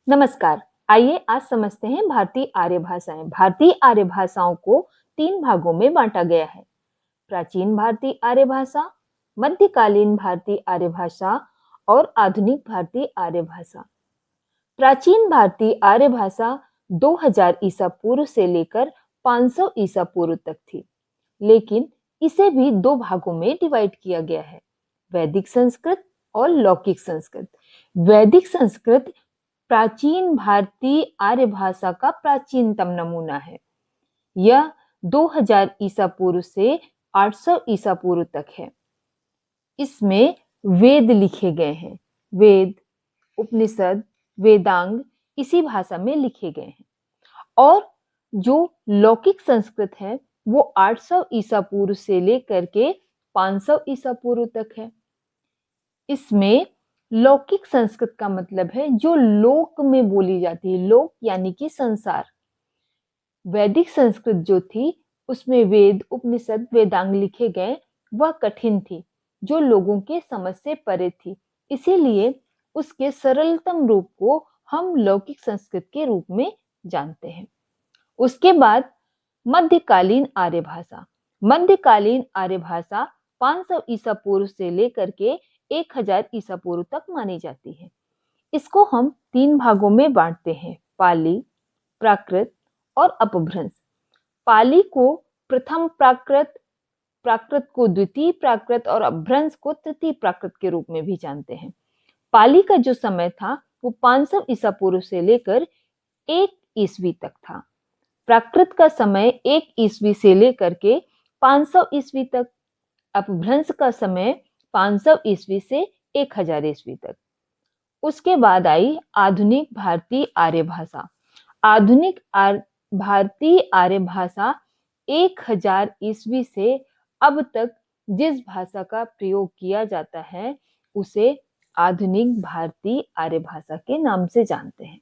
नमस्कार। आइए आज समझते हैं भारतीय आर्य भाषाएं। भारतीय आर्य भाषाओं को 3 भागों में बांटा गया है। प्राचीन भारतीय आर्य भाषा, मध्यकालीन भारतीय आर्य भाषा और आधुनिक भारतीय आर्य भाषा। प्राचीन भारतीय आर्य भाषा 2000 ईसा पूर्व से लेकर 500 ईसा पूर्व तक थी, लेकिन इसे भी 2 भागों में डिवाइड किया गया है, वैदिक संस्कृत और लौकिक संस्कृत। वैदिक संस्कृत प्राचीन भारतीय आर्य भाषा का प्राचीनतम नमूना है। यह 2000 ईसा पूर्व से 800 ईसा पूर्व तक है। इसमें वेद लिखे गए हैं। वेद, उपनिषद, वेदांग इसी भाषा में लिखे गए हैं। और जो लौकिक संस्कृत है वो 800 ईसा पूर्व से लेकर के 500 ईसा पूर्व तक है। इसमें लौकिक संस्कृत का मतलब है जो लोक में बोली जाती है। लोक यानी कि संसार। वैदिक संस्कृत जो थी उसमें वेद, उपनिषद, वेदांग लिखे गए, वह कठिन थी, जो लोगों के समझ से परे थी। इसीलिए उसके सरलतम रूप को हम लौकिक संस्कृत के रूप में जानते हैं। उसके बाद मध्यकालीन आर्य भाषा। मध्यकालीन आर्य भाषा 500 ईसा पूर्व से लेकर के 1000 ईसा पूर्व तक मानी जाती है। इसको हम 3 भागों में बांटते हैं, पाली, प्राकृत और अपभ्रंश। पाली को प्रथम प्राकृत, प्राकृत को द्वितीय प्राकृत और अपभ्रंश को तृतीय प्राकृत के रूप में भी जानते हैं। पाली का जो समय था वो 500 ईसा पूर्व से लेकर 1 ईस्वी तक था। प्राकृत का समय 1 ईस्वी से लेकर के 500 ईस्वी तक। अपभ्रंश का समय 500 ईस्वी से 1000 ईस्वी तक। उसके बाद आई आधुनिक भारतीय आर्य भाषा। आधुनिक भारतीय आर्य भाषा 1000 ईस्वी से अब तक जिस भाषा का प्रयोग किया जाता है उसे आधुनिक भारतीय आर्य भाषा के नाम से जानते हैं।